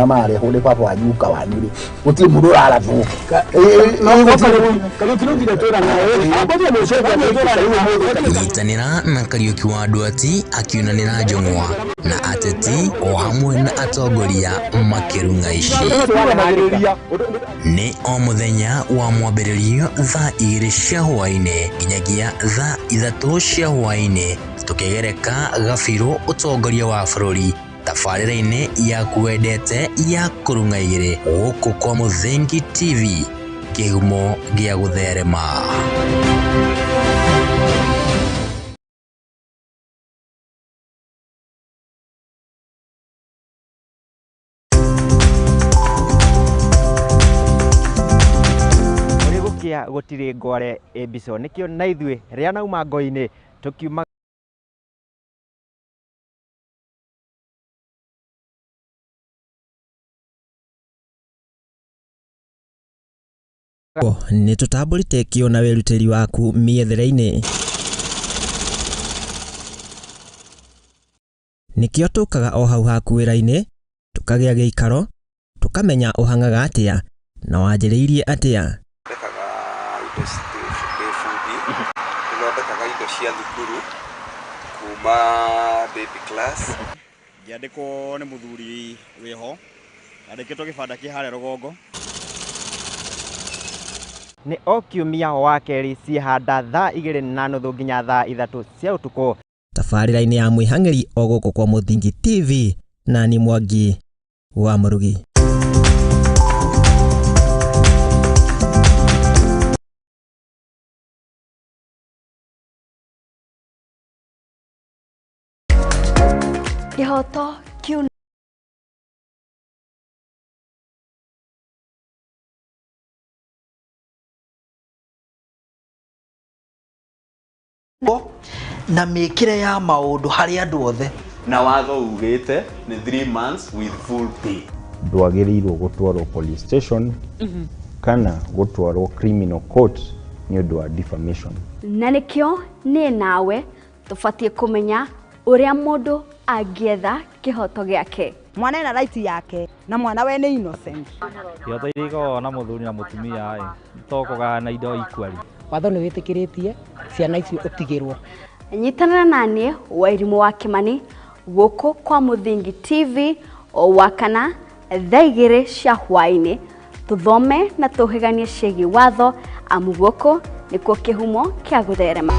mare hole papa wanyuka wanire uti mudura alafu nyitanira na Kariuki wa Duati akiunanira Njong'wa na ateti o hamwe na atongoria makirunga ici ni o muthenya wa mwambĩrĩrio thaa 2 cia hwaĩ-inĩ nginyagia thaa 3 cia hwaĩ-inĩ tukigereka gabiru utongoria wa bururi tabarĩra-inĩ ya kwendete ya kurunga igĩrĩ gũkũ kwa Muthingi TV kĩhumo gĩa gũtherema. Gutiri ngware ebiso nikio na ithue ria nauma ngo-ini tukiuma ni tutambũrĩte kĩo na wĩrutĩri waku mĩethere-inĩ nikio tukaga o hau haku wĩra-inĩ tukagĩa gĩikaro tukamenya ũhangaga atĩa na wanjĩrĩirie atĩa. Thondekaga indo cia thukuru kuma baby class. Ngĩandĩkwo nĩ mũthuri wĩho andĩkĩtwo gĩbanda kĩ harĩa rũgongo. Nĩ o kiumia wa kerĩ cihanda thaa 2:30 nginya thaa 3 cia ũtukũ tabarĩra-inĩ ya mwĩhang'ĩri o gũkũ kwa Muthingi TV na ni Mwangi wa Mũrugi. Kĩhoto kiu na mĩkĩre ya maũndũ harĩ andũ othe na watho ugĩte nĩ 3 months with full pay. Ndwagĩrĩirwo gũtwarwo police station kana gũtwarwo criminal court nĩ ũndũ wa defamation. Na nĩkĩo nĩ nawe tũbatiĩ kũmenya ũrĩa mũndũ angĩetha kĩhoto gĩake. Mwana ena right yake na mwana we nĩ innocent. Kĩhoto irĩgwo na mũthuri na mũtumia tokũgana na indo ikwari. Watho nĩ wĩtĩkĩrĩtie ciana icio ũtigĩrwo. Nyitanĩra naniĩ Wairimu wa Kimani gũkũ kwa Muthingi TV o wakana thaa 2 cia hwaĩ-inĩ tũthome na tũhĩganie ciĩgiĩ watho amu gũkũ nĩkuo kĩhumo kĩa gũtherema.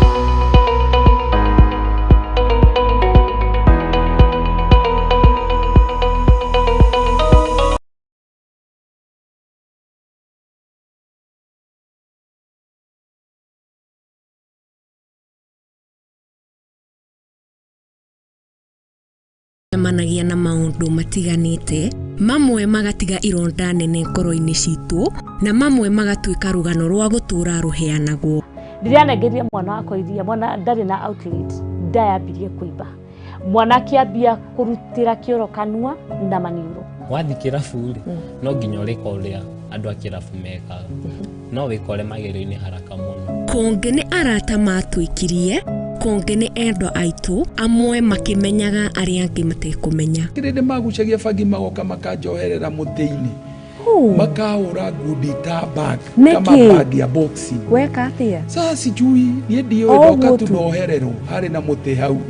Managia na maũndũ matiganĩte, mamwe magatiga ironda nene ngoro-inĩ citũ na mamwe magatuĩka rũgano rwa gũtũra rũheanagwo. Ndĩranengeria mwana wakwa iria, mwana ndarĩ na outlet, ndayambirie kũimba. Mwana akĩambia kũrutĩra kĩoro kanua na maniũrũ. Wathi kĩrabu-rĩ, no nginya ũrĩka ũrĩa andũ a kĩrabu mekaga. No wĩkore magerio-inĩ haraka mũno. Konge nĩ arata matwĩkirie, konge nĩ endwa aitũ, amwe makĩmenyaga arĩa angĩ matekũmenya. Kĩrĩndĩ magucagia bangi magoka makanjoherera mũtĩ-inĩ. Makahũra ngundi ta bag, kama bag ya boxing. Weka atĩa? Sasa sijui, niĩ ndiũĩ ndoka tunohererwo harĩ na mũtĩ hau.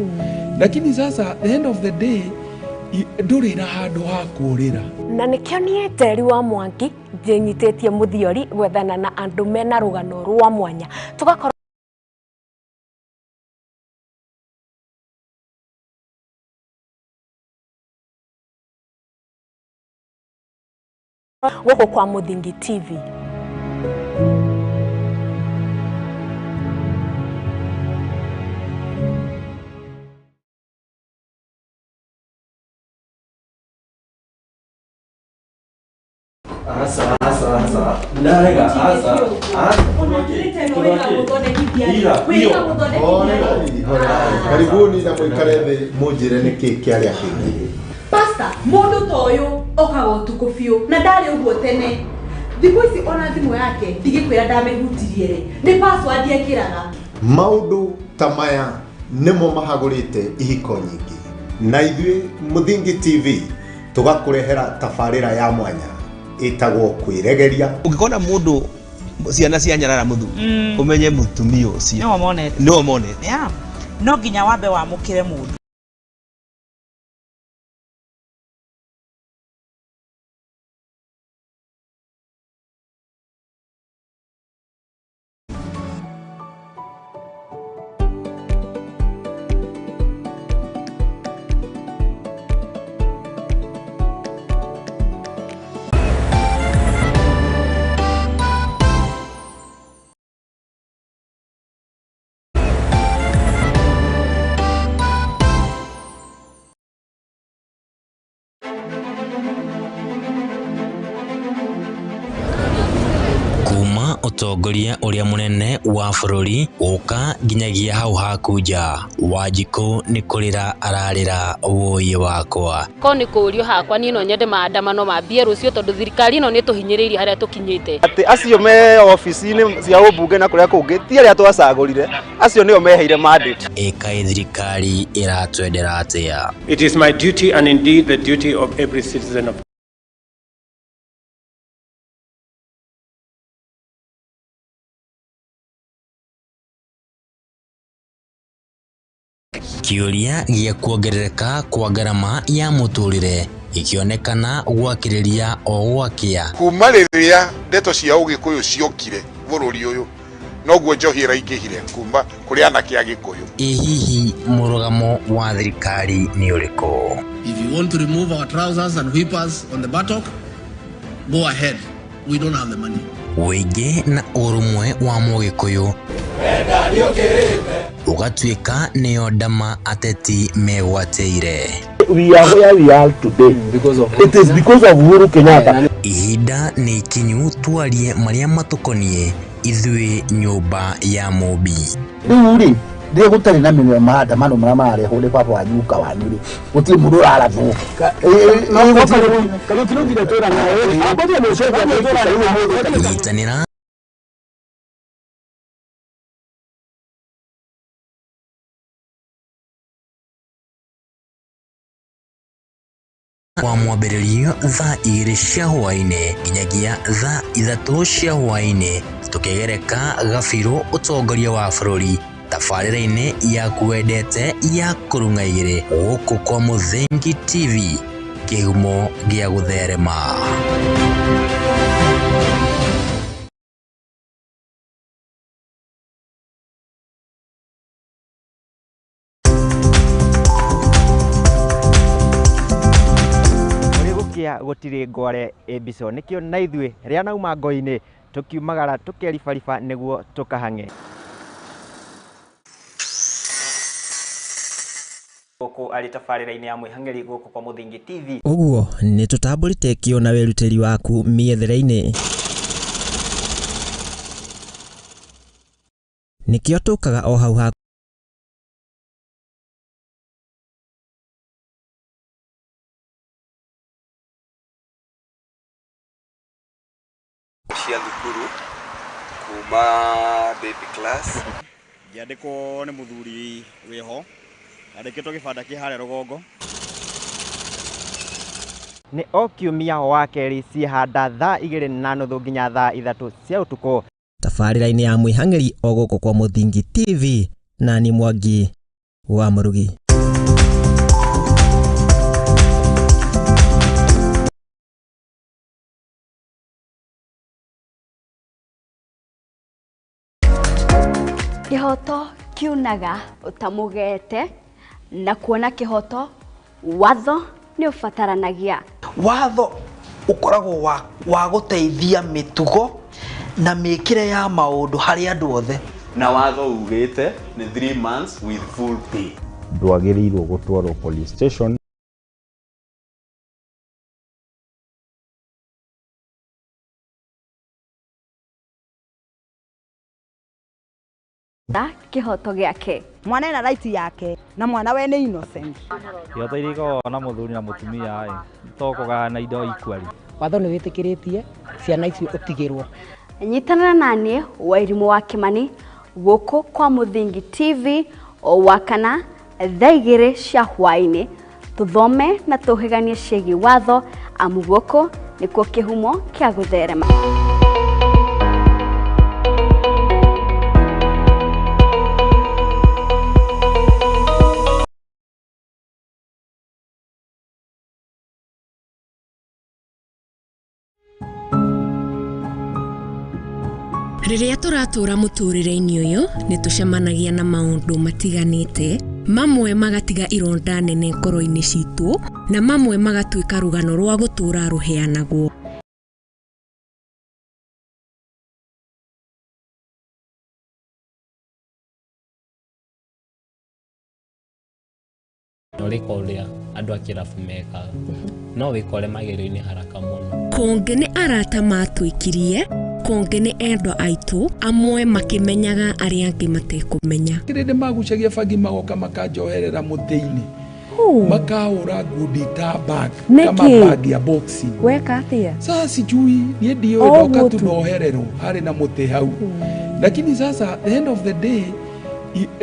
Lakini sasa, the end of the day, ndũrĩ na handũ ha kũrĩra. Na nĩkĩo niĩ Teri wa Mwangi njĩnyitĩtie mũthiori gwethana na andũ mena rũgano rwa mwanya. Tũgakorwo gũkũ kwa Muthingi TV. Asa. Ndarega, asa. Karibuni na muikare thĩ mũnjĩre nĩkĩ kĩarĩa kĩngĩ. Pastor, mũndũ ta ũyũ okaga ũtukũ biũ na ndarĩ ũguo tene. Thikũ ici ona thimũ yake ndigĩkwĩra ndamĩhutirie rĩ, nĩ password ekĩraga. Maũndũ ta maya nĩmo mahagũrĩte ihiko nyingĩ. Na ithuĩ Muthingi TV tũgakũrehera tabarĩra ya mwanya ĩtagwo kwĩregeria. Ũngĩkona mũndũ ciana cia nyarara mũthuri ũmenye mũtumia ũcio no monete. No nginya wambe wamũkĩre mũndũ. mutongoria uria munene wa bururi uka nginyagia hau hakuja Wanjiku ni kurira ararira woye wakwa ko ni kurio hakwa ni no nyende maandamano mambie rucio tondu thirikari no ni tuhinyiririe haria tukinyite ati acio me ofisi-ini cia ubunge na kuria kungi ti aria twacagurire acio nio meheire mandate eka thirikari iratwendera atia. It is my duty and indeed the duty of every citizen of kiuria gia kuongerereka kwa garama ya muturire ikionekana gwakiriria o gwakia kuma riria ndeto cia ugikuyu ciokire bururi uyu noguo njohi raingihire kuma kuri anake a gikuyu. Hihi murugamo wa thirikari ni uriko? If you want to remove our trousers and whippers on the buttock, go ahead. We don't have the money. Wege na urumwe wa mugikuyu ugatuika niyo ndama ateti megwateire. We are where we are today it is because of Uhuru Kenyatta. Ihinda ni kinyu twarie maria matukonie ithui nyumba ya Mobi. Riu ri gutari na minwe maandamano maria mareho ri papa wa nyuka wanyu ri gutiri mundu arathwo nyitanira kwa mwambĩrĩrio thaa 2 cia hwaĩ-inĩ nginyagia thaa 3 cia hwaĩ-inĩ tukigereka Gabiru utongoria wa bururi tabarĩra-inĩ yaku wendete ya kurunga igĩrĩ gũkũ kwa Muthingi TV kĩhumo gĩa gũtherema. Gutiri ngware ebiso nikio na ithue ria nauma ngo-ini tukiumagara tukeribariba niguo tukahange guku ari tabarira-ini ya mwihangeri guku kwa Muthingi TV. Uguo ni tutamburite kio na weruteri waku miethere-ini nikio tukaga o hau ha cia thukuru kuma baby class giandikwo ni muthuri wiho andikitwo gibanda ki hare rugongo ni o kiumia wa keri cihanda thaa 2:30 nginya thaa 3 cia utuko tabarĩra-inĩ ya mwihang'eri o gũkũ kwa Muthingi TV na ni Mwangi wa Murugi. Kihoto kiunaga utamugete na kuona kihoto watho ni ufataranagia. Watho ukoragwo wa guteithia mitugo na mikire ya maundu hari andu othe. Na watho ugite ni 3 months with full pay. Ndwagĩrĩirwo gũtwarwo police station. Kihoto giake mwana ena right yake na mwana we ni innocent. Kihoto iriko na muthuri na mutumia ai tokoga na indo equally. Watho ni witikiritie ciana icio utigirwo. Nyitanira nani Wairimu wa Kimani guku kwa Muthingi TV o wakana thaa 2 cia hwaĩ-inĩ tuthome na tuhiganie ciĩgiĩ watho amu guku nikuo kihumo kia gutherema. Riria turatura muturire-ini uyu ni tucemanagia na maundu matiganite, mamwe magatiga ironda nene ngoro-ini citu na mamwe magatuika rugano rwa gutura ruheanagwo. Norikoria andu a kirabu mekaga no wikore magero-ini haraka muno. Kungi ni arata matwikirie konge ni endwa aitu amwe makimenyaga aria angi matekumenya kirinde magucagia fagi magoka makanjoherera muthini makaura ngudi ta bag kama bag ya boxing weka atia sasa sijui nie ndio ndoka tunoherero hari na muti hau lakini sasa at the end of the day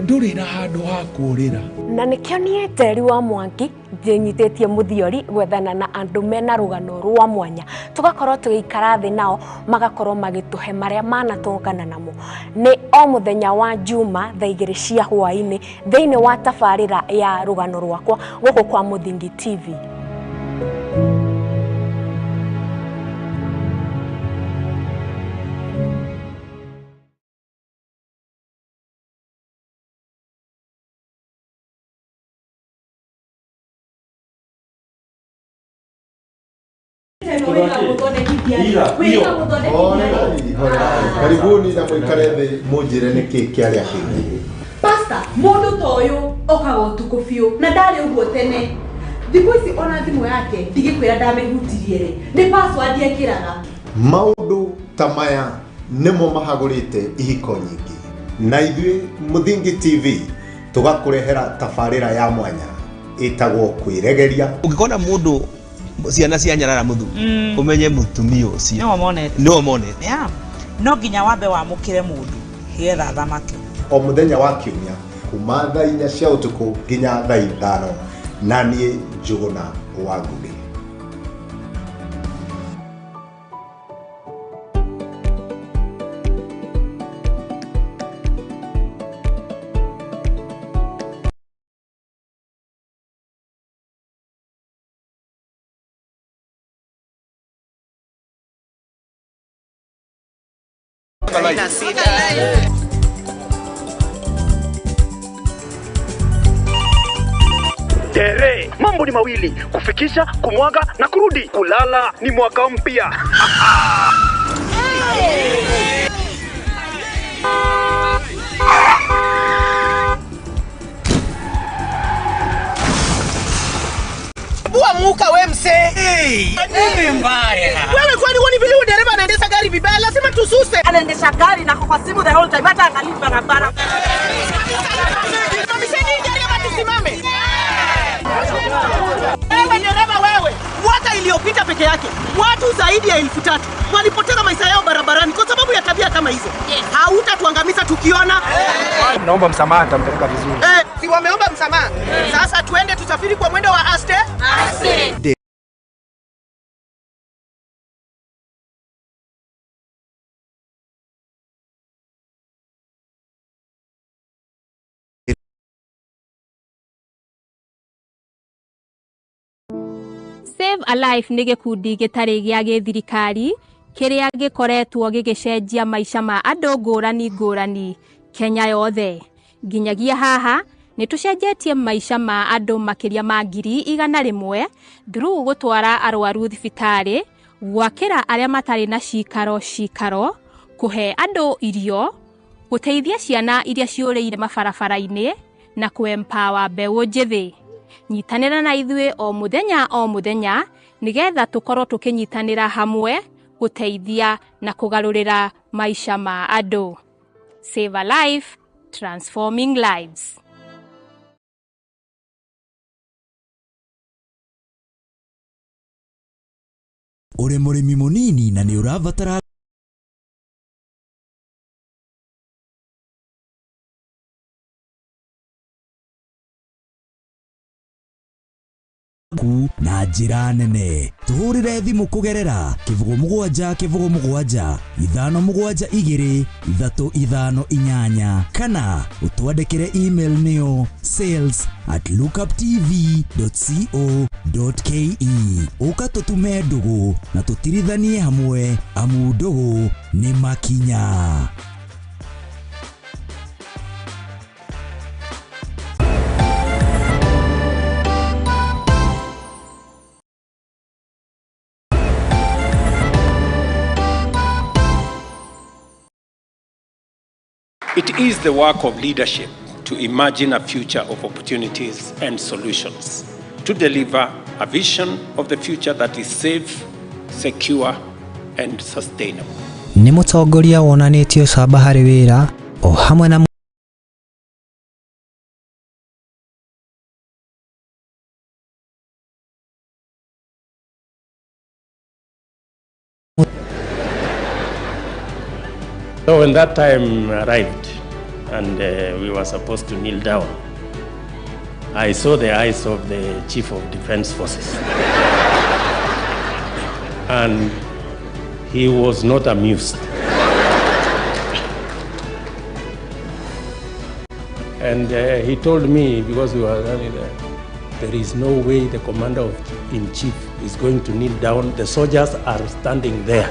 nduri na handu ha kurira na nikio nie teri wa Mwangi njinyitetie muthiori gwethana na andu mena rugano rwa mwanya tugakorwo tugikara thi nao magakorwo magituhe maria manatongana namo ni o muthenya wa Juma thaa 2 cia hwaini thiini wa tabarira ya rugano rwakwa guku kwa Muthingi TV. Karibuni na mwikare thi munjire niki kiaria kingi. Pastor, mundu toyo okago tukufio na ndari uguo tene. Thiku ici ona thimu yake ndigikwira ndamehutirie ri. Ni password yekiraga. Maundu tamaya nimo mahagurite ihiko nyingi. Na ithui Muthingi TV tugakurehera tabarira ya mwanya itagwo kwiregeria. Ungikona mundu ciana cia nyarara muthu umenye mutumia ucio no monete no nginya wambe wamukire mundu hietha thamake o muthenya wa kiumia kuma thaa 4 cia utuku nginya thaa 5 na nie Njuguna wa Ngugi. Tere, mambo ni mawili, kufikisha, kumwaga na kurudi. Kulala ni mwaka mpya. Bua muka we mse. Nini mbaya? Wewe kwani woni vile dereva anaendesha gari vibaya lazima tususe. Anaendesha gari na kwa simu the whole time hata angalia barabara. Mamiseni dereva tusimame. Wewe dereva wewe. Mwaka iliyopita peke yake watu zaidi ya 1000 walipoteza maisha yao barabarani kwa sababu ya tabia kama hizo. Hautatuangamiza tukiona. Naomba msamaha nitampeleka vizuri. Si wameomba msamaha. Sasa tuende tusafiri kwa mwendo wa aste. Aste. Save a Life ni gikundi gitari gia githirikari kiria gikoretwo gigicenjia maisha ma andu ngurani Kenya yothe. Nginyagia haha ni tucenjetie maisha ma andu makiria ma 100,000 through gutwara arwaru thibitari, gwakira aria matari na cikaro, kuhe andu irio, guteithia ciana iria ciureire mabarabara-ini na kuempower mbeũ njithi. Nyitanira na ithuĩ o muthenya nigetha tukorwo tukinyitanira hamwe guteithia na kugarurira maisha ma andu. Save a Life, transforming lives. Uri murimi munini na ni urabatara na njira nene. Tuhurire thimu kugerera kivugo mugwanja 572 358 kana utwandikire email niyo sales@lookuptv.co.ke. Uka tutume ndugu na tutirithanie hamwe amu ndugu ni makinya. It is the work of leadership to imagine a future of opportunities and solutions, to deliver a vision of the future that is safe, secure, and sustainable. nĩ mũtongoria wonanĩtie ũcamba harĩ wĩra o hamwe na So when that time arrived and we were supposed to kneel down, I saw the eyes of the Chief of Defense Forces. And he was not amused. And he told me, because we were running there is no way the commander in chief is going to kneel down. The soldiers are standing there.